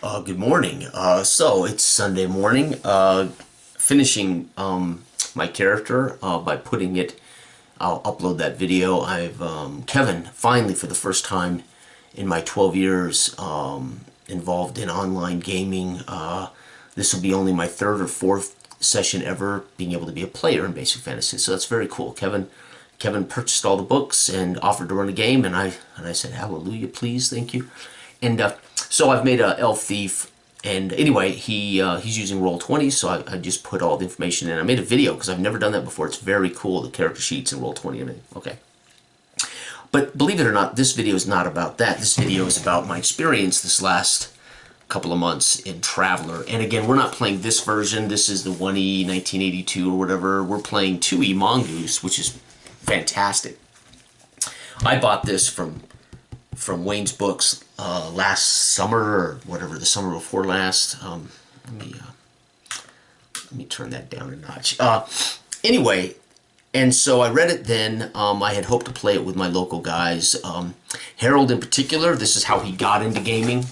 Good morning. So it's Sunday morning. Finishing my character by putting it. I'll upload that video. I've Kevin finally, for the first time in my 12 years involved in online gaming. This will be only my third or fourth session ever being able to be a player in Basic Fantasy. So that's very cool. Kevin purchased all the books and offered to run a game, and I said, "Hallelujah, please, thank you." And so I've made a elf thief, and anyway, he's using Roll20, so I just put all the information in. I made a video because I've never done that before. It's very cool, the character sheets and Roll20 and everything. Okay. But believe it or not, this video is not about that. This video is about my experience this last couple of months in Traveler. And again, we're not playing this version. This is the 1E 1982 or whatever. We're playing 2E Mongoose, which is fantastic. I bought this from Wayne's Books last summer, or whatever, the summer before last. Let me turn that down a notch. Anyway, and so I read it then. I had hoped to play it with my local guys. Harold in particular, this is how he got into gaming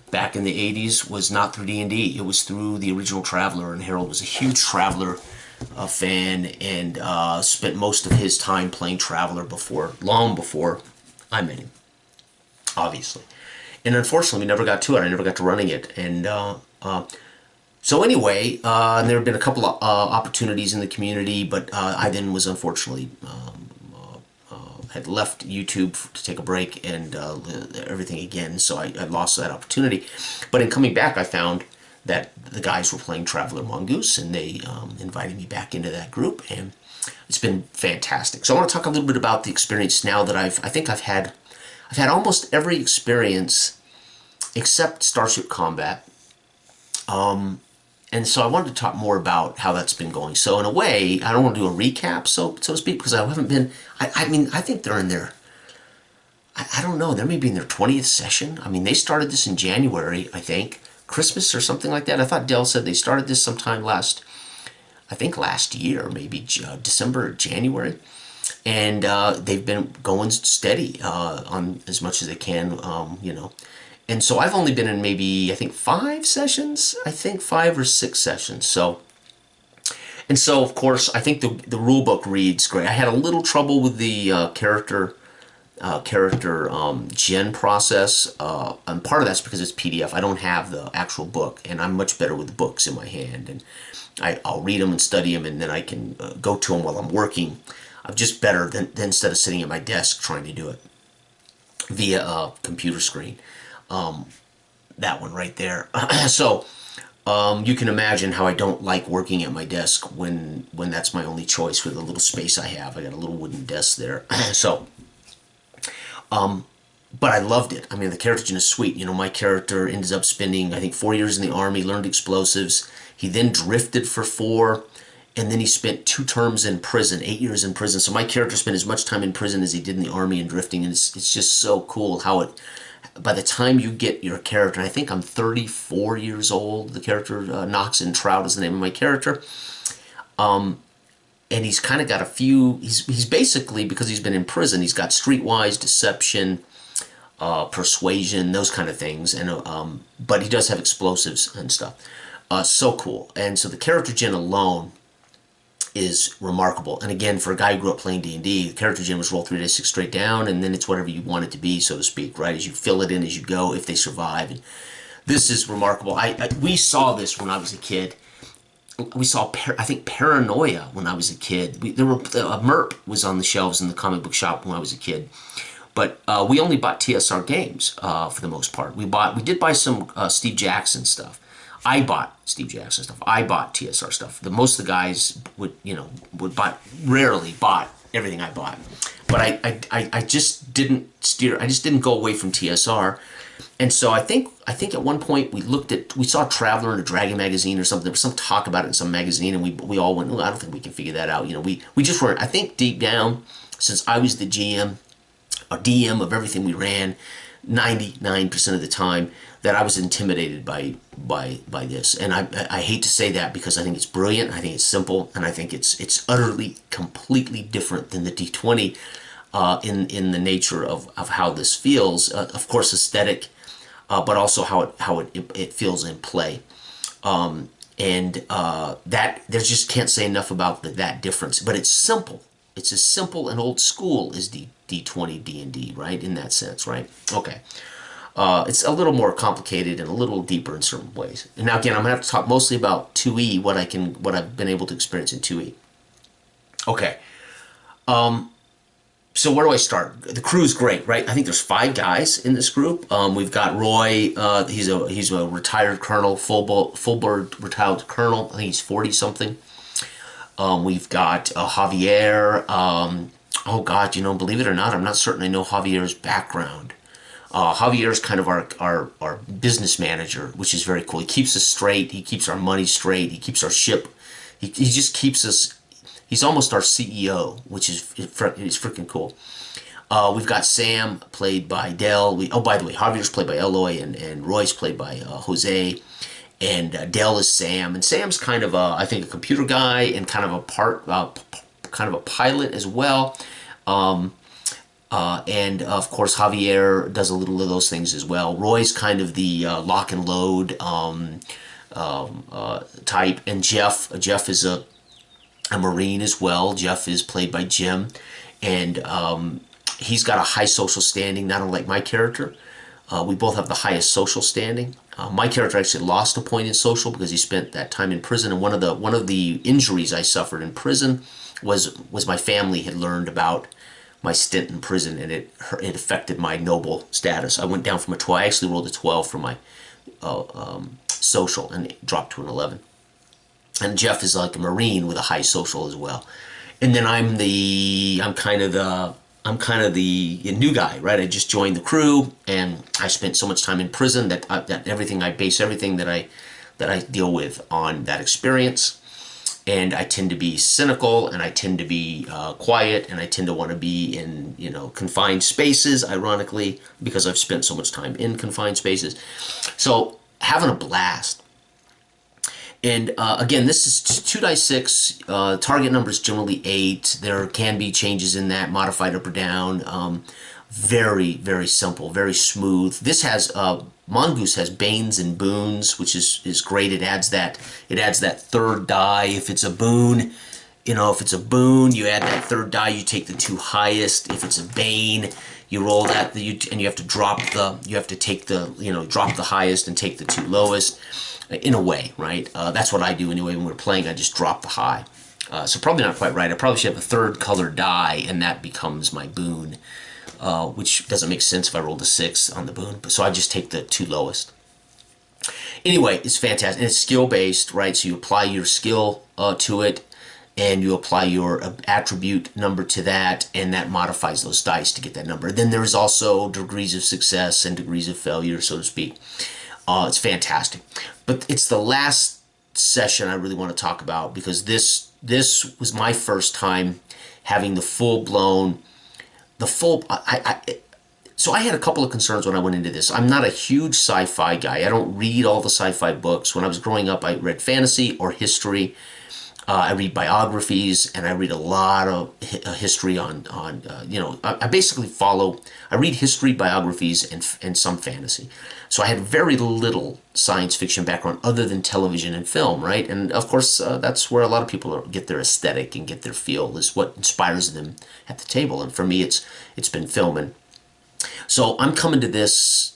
back in the 80s, was not through D&D. It was through the original Traveler, and Harold was a huge Traveler fan, and spent most of his time playing Traveler long before I met him, obviously. And unfortunately, we never got to it. I never got to running it. And so anyway, there have been a couple of opportunities in the community, but I then was unfortunately had left YouTube to take a break and everything again, so I lost that opportunity. But in coming back, I found that the guys were playing Traveler Mongoose, and they invited me back into that group, and it's been fantastic. So I want to talk a little bit about the experience now that I think I've had almost every experience except Starship Combat. And so I wanted to talk more about how that's been going. So in a way, I don't want to do a recap, so to speak, because I haven't been, I mean, I think they're in their, I don't know, they may be in their 20th session. I mean, they started this in January, I think, Christmas or something like that. I thought Dell said they started this sometime last year, maybe December or January. And they've been going steady on as much as they can, And so I've only been in maybe, I think, 5 sessions. I think 5 or 6 sessions. So of course, I think the rule book reads great. I had a little trouble with the character gen process, and part of that's because it's PDF. I don't have the actual book, and I'm much better with the books in my hand, and I'll read them and study them, and then I can go to them while I'm working. I'm just better than instead of sitting at my desk trying to do it via a computer screen. That one right there. So you can imagine how I don't like working at my desk when that's my only choice with the little space I have. I got a little wooden desk there. So but I loved it. I mean, the character gen is sweet. My character ends up spending, I think, 4 years in the Army, learned explosives. He then drifted for 4, and then he spent 2 terms in prison, 8 years in prison. So my character spent as much time in prison as he did in the Army and drifting, and it's just so cool how it, by the time you get your character, and I think I'm 34 years old, the character, Knox and Trout is the name of my character, and he's kind of got a few, he's basically, because he's been in prison, he's got streetwise, deception, persuasion, those kind of things, and but he does have explosives and stuff. So cool. And so the character gen alone is remarkable. And again, for a guy who grew up playing D&D, the character gen was roll 3d6 straight down, and then it's whatever you want it to be, so to speak, right? As you fill it in as you go, if they survive. And this is remarkable. We saw this when I was a kid. We saw, I think, Paranoia when I was a kid. Merp was on the shelves in the comic book shop when I was a kid. But we only bought TSR games for the most part. We did buy some Steve Jackson stuff. I bought Steve Jackson stuff. I bought TSR stuff. Most of the guys rarely bought everything I bought. But I just didn't steer. I just didn't go away from TSR. And so I think at one point we saw Traveler in a Dragon magazine or something. There was some talk about it in some magazine, and we all went, well, I don't think we can figure that out. We just weren't. I think deep down, since I was the GM, or DM of everything we ran, 99% of the time, that I was intimidated by this. And I hate to say that, because I think it's brilliant, I think it's simple, and I think it's utterly, completely different than the D20 in the nature of how this feels. Of course, aesthetic but also how it feels in play. That there's just can't say enough about that difference. But it's simple. It's as simple and old school as D20 D&D, right? In that sense, right? Okay. It's a little more complicated and a little deeper in certain ways. And now again, I'm gonna have to talk mostly about 2E, what I've been able to experience in 2E. Okay. So where do I start? The crew's great, right? I think there's 5 guys in this group. We've got Roy. He's a retired colonel, full board retired colonel. I think he's 40 something. We've got Javier. Oh God, believe it or not, I'm not certain I know Javier's background. Javier's kind of our business manager, which is very cool. He keeps us straight. He keeps our money straight. He keeps our ship. He just keeps us. He's almost our CEO, which is freaking cool. We've got Sam, played by Del. By the way, Javier's played by Eloy, and Roy's played by Jose, and Del is Sam. And Sam's kind of I think a computer guy and kind of a pilot as well. And of course, Javier does a little of those things as well. Roy's kind of the lock and load type, and Jeff is a Marine as well. Jeff is played by Jim, and he's got a high social standing, not unlike my character. We both have the highest social standing. My character actually lost a point in social because he spent that time in prison, and one of the injuries I suffered in prison was my family had learned about my stint in prison, and it affected my noble status. I went down from a 12. I actually rolled a 12 for my social, and it dropped to an 11. And Jeff is like a Marine with a high social as well. And then I'm kind of the new guy, right? I just joined the crew, and I spent so much time in prison that I base everything that I deal with on that experience. And I tend to be cynical, and I tend to be quiet, and I tend to want to be in confined spaces, ironically, because I've spent so much time in confined spaces. So having a blast. And again, this is 2 dice 6. Target number is generally 8. There can be changes in that, modified up or down. Very, very simple, very smooth. This has Mongoose has banes and boons, which is great. It adds that 3rd die. If it's a boon, you add that 3rd die. You take the 2 highest. If it's a bane, you roll that, and you have to drop drop the highest and take the 2 lowest. In a way, right? That's what I do anyway. When we're playing, I just drop the high. So probably not quite right. I probably should have a 3rd colored die, and that becomes my boon, which doesn't make sense if I rolled a 6 on the boon. So I just take the 2 lowest. Anyway, it's fantastic. And it's skill-based, right? So you apply your skill to it, and you apply your attribute number to that, and that modifies those dice to get that number. Then there's also degrees of success and degrees of failure, so to speak. It's fantastic. But it's the last session I really want to talk about, because this was my first time having the full-blown, so I had a couple of concerns when I went into this. I'm not a huge sci-fi guy. I don't read all the sci-fi books. When I was growing up, I read fantasy or history. I read biographies, and I read a lot of history I basically I read history, biographies, and some fantasy. So I had very little science fiction background other than television and film, right? And of course, that's where a lot of people get their aesthetic and get their feel, is what inspires them at the table. And for me, it's been film. And so I'm coming to this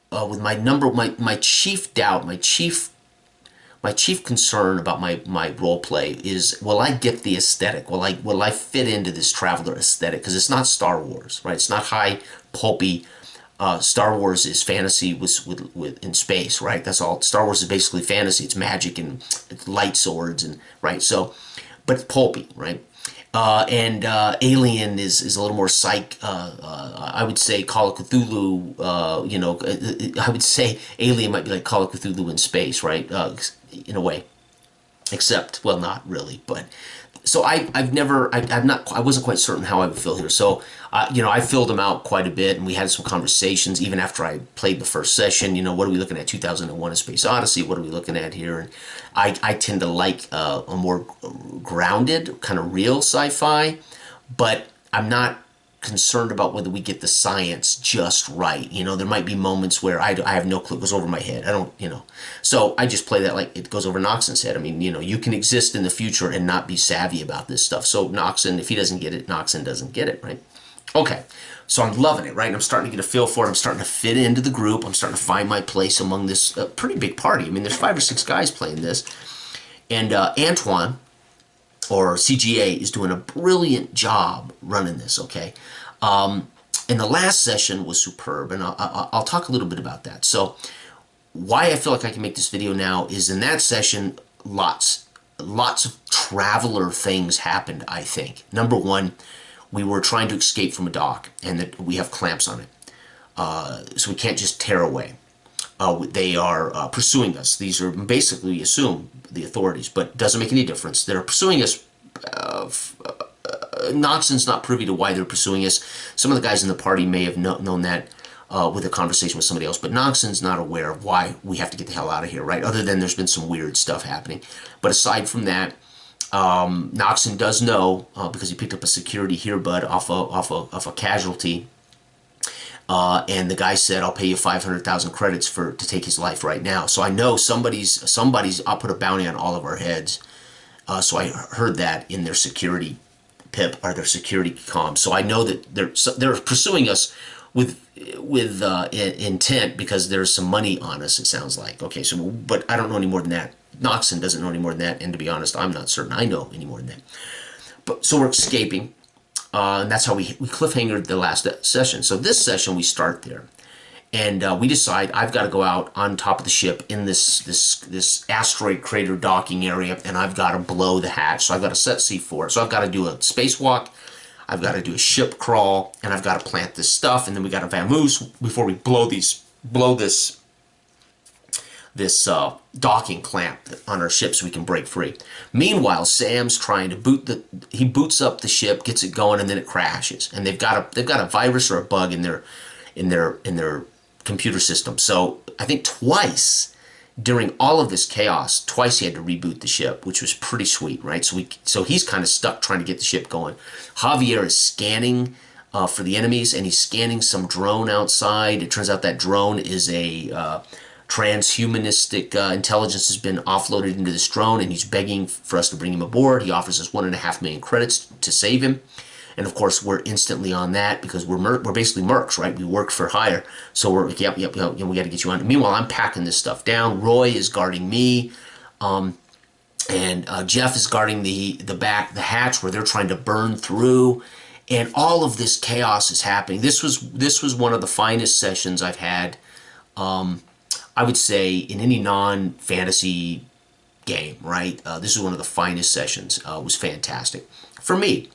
with my chief doubt, my chief concern about my role play is, will I get the aesthetic? Will I fit into this traveler aesthetic? Because it's not Star Wars, right? It's not high pulpy. Star Wars is fantasy with in space, right? That's all. Star Wars is basically fantasy. It's magic and it's light swords, and right. So, but it's pulpy, right? And Alien is a little more I would say Call of Cthulhu. I would say Alien might be like Call of Cthulhu in space, right? In a way, except, well, not really, but so I wasn't quite certain how I would feel here. So I filled them out quite a bit, and we had some conversations even after I played the first session. What are we looking at? 2001: A Space Odyssey. What are we looking at here? And I tend to like a more grounded, kind of real sci-fi, but I'm not concerned about whether we get the science just right. You know, there might be moments where I have no clue. It goes over my head. I don't, you know. So I just play that like it goes over Noxon's head. I mean, you know, you can exist in the future and not be savvy about this stuff. So Noxon, if he doesn't get it, Noxon doesn't get it, right? Okay. So I'm loving it, right? And I'm starting to get a feel for it. I'm starting to fit into the group. I'm starting to find my place among this pretty big party. I mean, there's 5 or 6 guys playing this. And Antoine, or CGA, is doing a brilliant job running this, okay? And the last session was superb, and I'll talk a little bit about that. So why I feel like I can make this video now is in that session, lots of traveler things happened, I think. Number one, we were trying to escape from a dock, and that we have clamps on it. So we can't just tear away. They are pursuing us. These are basically, we assume, the authorities, but it doesn't make any difference. They're pursuing us. Noxon's not privy to why they're pursuing us. Some of the guys in the party may have known that with a conversation with somebody else, but Noxon's not aware of why we have to get the hell out of here, right? Other than there's been some weird stuff happening. But aside from that, Noxon does know, because he picked up a security earbud off a casualty. And the guy said, "I'll pay you 500,000 credits to take his life right now." So I know somebody's. I'll put a bounty on all of our heads. So I heard that in their security pip or their security comm. So I know that they're pursuing us with intent because there's some money on us. It sounds like. Okay. So, but I don't know any more than that. Noxon doesn't know any more than that. And to be honest, I'm not certain I know any more than that. But so we're escaping. And that's how we cliffhangered the last session. So this session, we start there. And we decide I've got to go out on top of the ship in this asteroid crater docking area, and I've got to blow the hatch. So I've got to set C4. So I've got to do a spacewalk, I've got to do a ship crawl, and I've got to plant this stuff, and then we got to vamoose before we blow this docking clamp on our ship so we can break free. Meanwhile, Sam's trying to he boots up the ship, gets it going, and then it crashes. And they've got a virus or a bug in their computer system. So I think twice during all of this chaos, twice he had to reboot the ship, which was pretty sweet, right? So he's kind of stuck trying to get the ship going. Javier is scanning for the enemies, and he's scanning some drone outside. It turns out that drone is a transhumanistic intelligence has been offloaded into this drone, and he's begging for us to bring him aboard. He offers us 1.5 million credits to save him. And of course, we're instantly on that because we're basically mercs, right? We work for hire. So we're like, yep, we got to get you on. Meanwhile, I'm packing this stuff down. Roy is guarding me. And Jeff is guarding the hatch where they're trying to burn through. And all of this chaos is happening. This was one of the finest sessions I've had, I would say, in any non-fantasy game, right? This is one of the finest sessions. It was fantastic for me.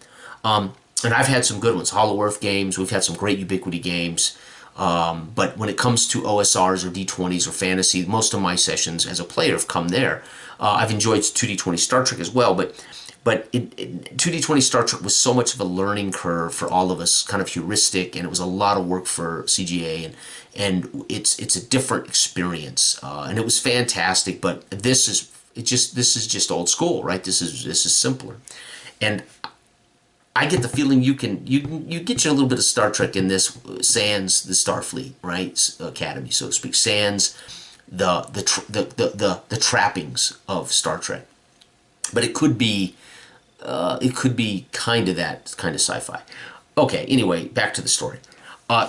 And I've had some good ones, Hollow Earth games. We've had some great Ubiquity games. But when it comes to OSRs or D20s or fantasy, most of my sessions as a player have come there. I've enjoyed 2D20 Star Trek as well, but 2D20 Star Trek was so much of a learning curve for all of us, kind of heuristic, and it was a lot of work for CGA, and it's a different experience, and it was fantastic. But this is just old school, right? This is simpler, and I get the feeling you get you a little bit of Star Trek in this, sans the Starfleet, right? Academy, so to speak, sans the trappings of Star Trek, but it could be kind of that kind of sci-fi. Okay, anyway, back to the story.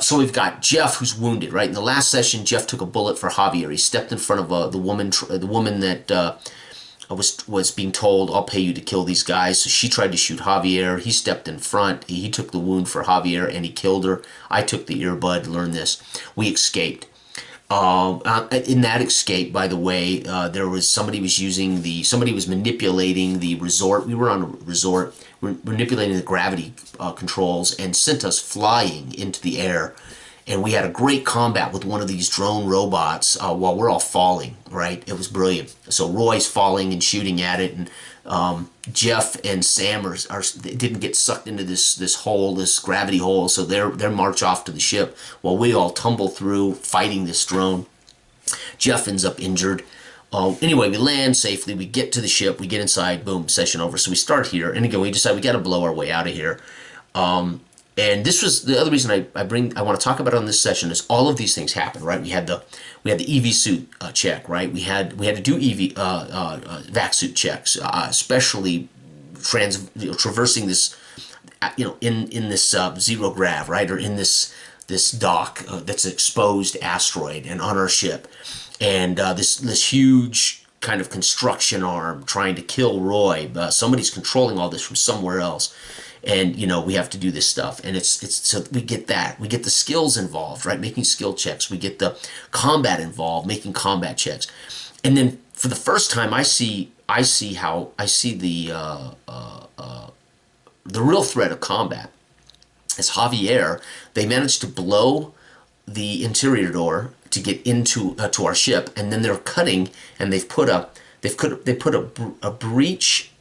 So we've got Jeff, who's wounded, right? In the last session, Jeff took a bullet for Javier. He stepped in front of the woman that was being told, "I'll pay you to kill these guys." So she tried to shoot Javier. He stepped in front. He took the wound for Javier, and he killed her. I took the earbud, learned this. We escaped. In that escape, by the way, somebody was manipulating the resort. We were on a resort, manipulating the gravity controls, and sent us flying into the air. And we had a great combat with one of these drone robots while we're all falling, right? It was brilliant. So Roy's falling and shooting at it, and Jeff and Sam didn't get sucked into this hole, this gravity hole, so they're march off to the ship while we all tumble through fighting this drone. Jeff ends up injured. Anyway, we land safely, we get to the ship, we get inside, boom, session over. So we start here, and again, we decide we got to blow our way out of here. And this was the other reason I want to talk about it on this session is all of these things happened, right? We had the EV suit check, right? We had to do vac suit checks, especially traversing this, in this zero grav, right, or in this dock that's exposed asteroid and on our ship, and this huge kind of construction arm trying to kill Roy. Somebody's controlling all this from somewhere else, and we have to do this stuff, and it's so we get the skills involved, right, making skill checks. We get the combat involved, making combat checks, and then for the first time I see the real threat of combat is Javier. They managed to blow the interior door to get into to our ship, and then they're cutting, and they put a breach.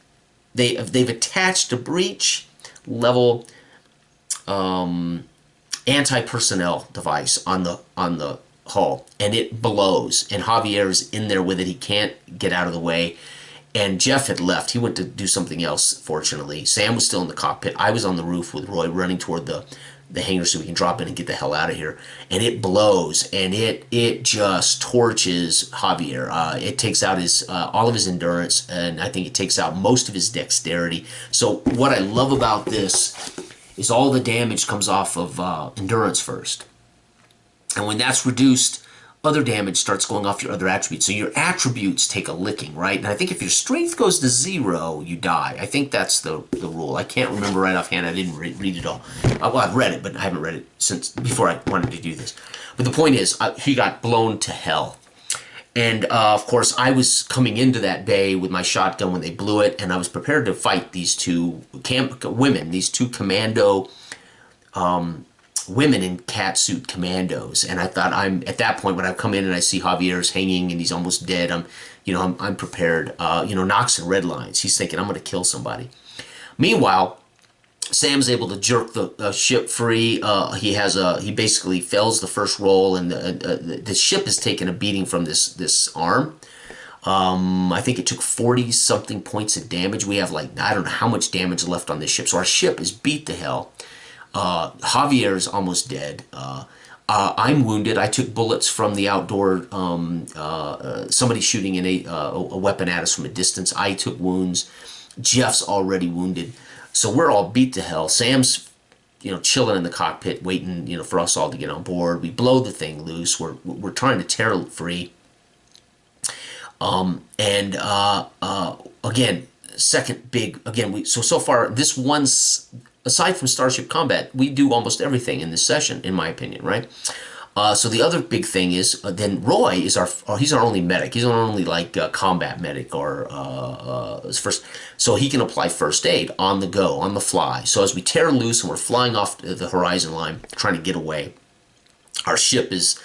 They've attached a breach level anti-personnel device on the hull, and it blows. And Javier's in there with it. He can't get out of the way. And Jeff had left. He went to do something else, fortunately. Sam was still in the cockpit. I was on the roof with Roy, running toward the hangar so we can drop in and get the hell out of here. And it blows, and it just torches Javier. It takes out his all of his endurance, and I think it takes out most of his dexterity. So what I love about this is all the damage comes off of endurance first. And when that's reduced, other damage starts going off your other attributes. So your attributes take a licking, right? And I think if your strength goes to 0, you die. I think that's the rule. I can't remember right offhand. I didn't read it all. Well, I've read it, but I haven't read it since before I wanted to do this. But the point is, he got blown to hell. And, of course, I was coming into that bay with my shotgun when they blew it, and I was prepared to fight these two women, these two commando women in catsuit commandos. And I thought, I'm at that point when I come in and I see Javier's hanging and he's almost dead, I'm prepared. Knox and red lines. He's thinking, I'm going to kill somebody. Meanwhile, Sam's able to jerk the ship free. He basically fells the first roll, and the ship has taken a beating from this arm. I think it took 40 something points of damage. We have I don't know how much damage left on this ship. So our ship is beat to hell. Javier is almost dead. I'm wounded. I took bullets from the outdoor, somebody shooting a weapon at us from a distance. I took wounds. Jeff's already wounded. So we're all beat to hell. Sam's, chilling in the cockpit, waiting, for us all to get on board. We blow the thing loose. We're trying to tear it free. Again, second big, so far, this one's, aside from Starship Combat, we do almost everything in this session, in my opinion, right? So the other big thing is, then Roy is he's our only medic. He's our only, combat medic, or first, so he can apply first aid on the go, on the fly. So as we tear loose and we're flying off the horizon line, trying to get away, our ship is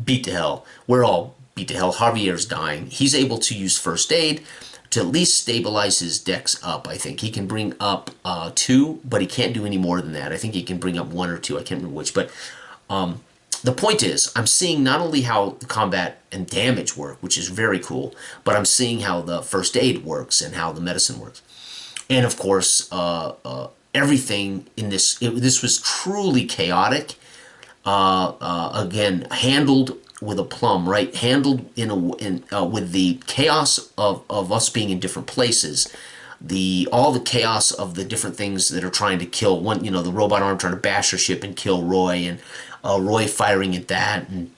beat to hell. We're all beat to hell. Javier's dying. He's able to use first aid to at least stabilize his dex up. I think he can bring up 2, but he can't do any more than that. I think he can bring up 1 or 2. I can't remember which. But the point is, I'm seeing not only how the combat and damage work, which is very cool, but I'm seeing how the first aid works and how the medicine works. And of course, everything in this, this was truly chaotic. Again, handled with a plum, right? Handled with the chaos of us being in different places, all the chaos of the different things that are trying to kill one, the robot arm trying to bash her ship and kill Roy, and Roy firing at that, and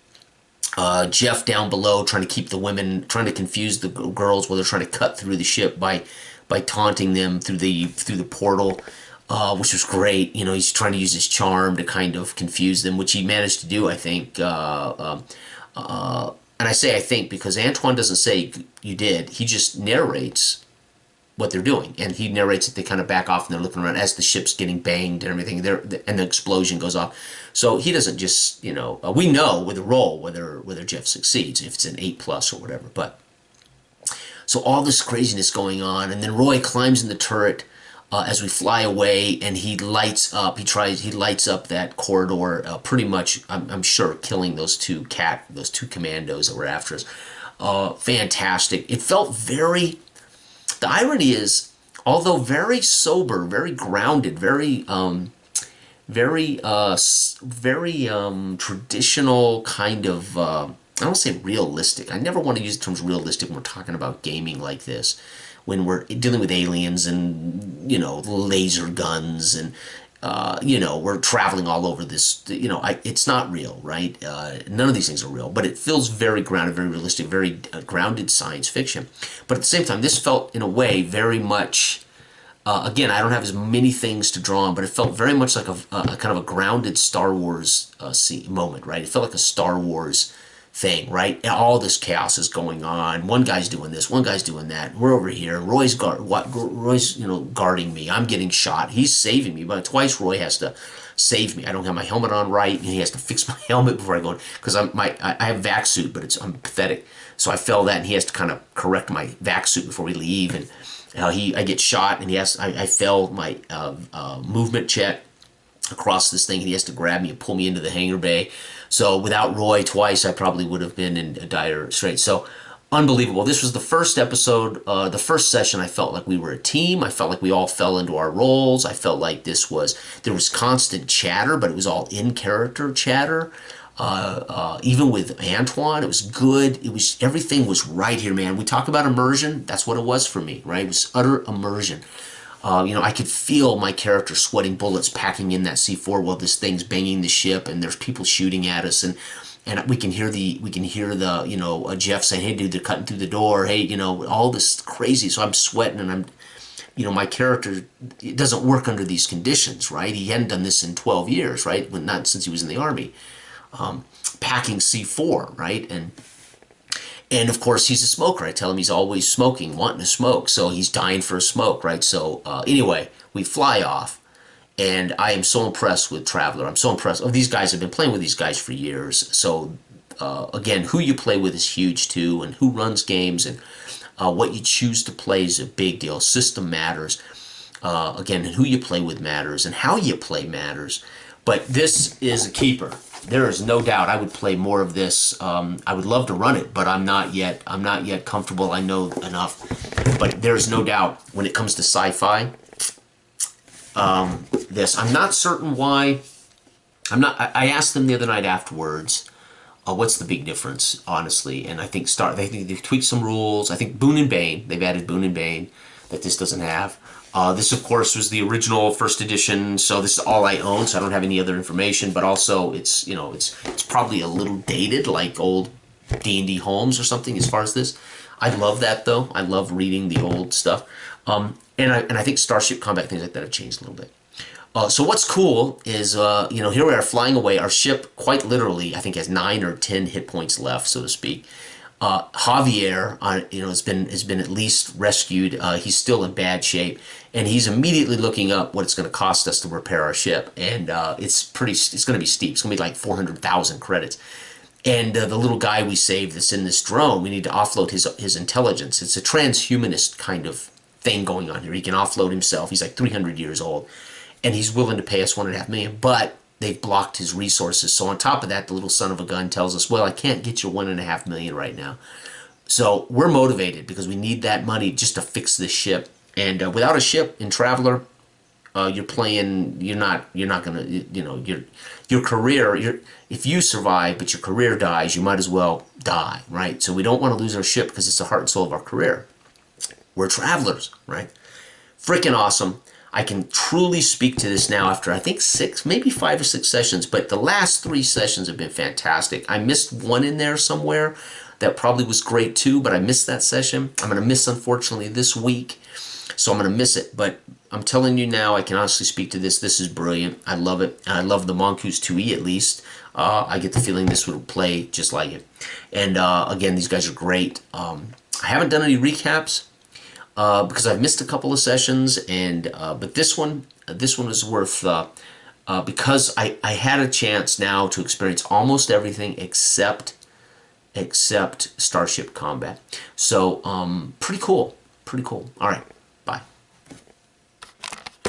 Jeff down below trying to keep the women, trying to confuse the girls while they're trying to cut through the ship by taunting them through the portal. Which was great. He's trying to use his charm to kind of confuse them, which he managed to do, I think. And I say I think because Antoine doesn't say you did. He just narrates what they're doing. And he narrates that they kind of back off and they're looking around as the ship's getting banged and everything. And the explosion goes off. So he doesn't just, we know with a roll whether Jeff succeeds, if it's an 8+ or whatever. But so all this craziness going on. And then Roy climbs in the turret as we fly away, and he lights up. He lights up that corridor, pretty much. I'm sure killing those two commandos that were after us. Fantastic. It felt very. The irony is, although very sober, very grounded, very very very traditional kind of I don't say realistic. I never want to use the terms realistic when we're talking about gaming like this, when we're dealing with aliens and laser guns and we're traveling all over this. It's not real, right? None of these things are real, but it feels very grounded, very realistic, very grounded science fiction. But at the same time, this felt in a way very much. Again, I don't have as many things to draw on, but it felt very much like a kind of a grounded Star Wars moment, right? It felt like a Star Wars thing, right? All this chaos is going on. One guy's doing this, one guy's doing that. We're over here. Roy's guarding me. I'm getting shot. He's saving me, but twice Roy has to save me. I don't have my helmet on right, and he has to fix my helmet before I go in because I have a vac suit, but I'm pathetic. So I fell that, and he has to kind of correct my vac suit before we leave, and I get shot, and I fail my movement check across this thing, and he has to grab me and pull me into the hangar bay. So without Roy twice, I probably would have been in a dire straits. So unbelievable. This was the first episode, the first session. I felt like we were a team. I felt like we all fell into our roles. I felt like there was constant chatter, but it was all in character chatter. Even with Antoine, it was good. Everything was right here, man. We talk about immersion. That's what it was for me, right? It was utter immersion. I could feel my character sweating bullets packing in that C4 while this thing's banging the ship, and there's people shooting at us, and we can hear the Jeff saying, "Hey, dude, they're cutting through the door." Hey, all this crazy. So I'm sweating, and my character, it doesn't work under these conditions, right? He hadn't done this in 12 years, right? Not since he was in the Army. Packing C4, right? And of course he's a smoker. I tell him he's always smoking, wanting to smoke, so he's dying for a smoke, right? So anyway, we fly off, and I am so impressed with Traveler. I'm so impressed. These guys, I've been playing with these guys for years. So again, who you play with is huge too, and who runs games, and what you choose to play is a big deal. System matters. Again, who you play with matters, and how you play matters. But this is a keeper. There is no doubt I would play more of this. I would love to run it, but I'm not yet comfortable. I know enough. But there's no doubt when it comes to sci-fi, I'm not certain why. I asked them the other night afterwards, what's the big difference, honestly? And I think they've tweaked some rules. I think Boon and Bane, they've added Boon and Bane that this doesn't have. This, of course, was the original first edition, so this is all I own, so I don't have any other information, but also it's probably a little dated, like old D&D Homes or something as far as this. I love that, though. I love reading the old stuff. And I think Starship Combat, things like that have changed a little bit. So what's cool is, here we are flying away. Our ship, quite literally, I think has 9 or 10 hit points left, so to speak. Javier, has been at least rescued. He's still in bad shape, and he's immediately looking up what it's going to cost us to repair our ship, and it's going to be steep. It's going to be like 400,000 credits. And the little guy we saved that's in this drone, we need to offload his intelligence. It's a transhumanist kind of thing going on here. He can offload himself. He's like 300 years old, and he's willing to pay us $1.5 million, but they've blocked his resources. So on top of that, the little son of a gun tells us, well, I can't get you $1.5 million right now. So we're motivated because we need that money just to fix this ship. And without a ship in Traveler, you're not gonna, your career, if you survive but your career dies, you might as well die, right? So we don't want to lose our ship because it's the heart and soul of our career. We're travelers, right? Freaking awesome. I can truly speak to this now after, I think, 5 or 6 sessions, but the last 3 sessions have been fantastic. I missed one in there somewhere that probably was great too, but I missed that session. I'm going to miss, unfortunately, this week, so I'm going to miss it. But I'm telling you now, I can honestly speak to this. This is brilliant. I love it. And I love the Mongoose 2E at least. I get the feeling this would play just like it. And again, these guys are great. I haven't done any recaps. Because I've missed a couple of sessions, and but this one is worth because I had a chance now to experience almost everything except Starship Combat. So pretty cool. All right.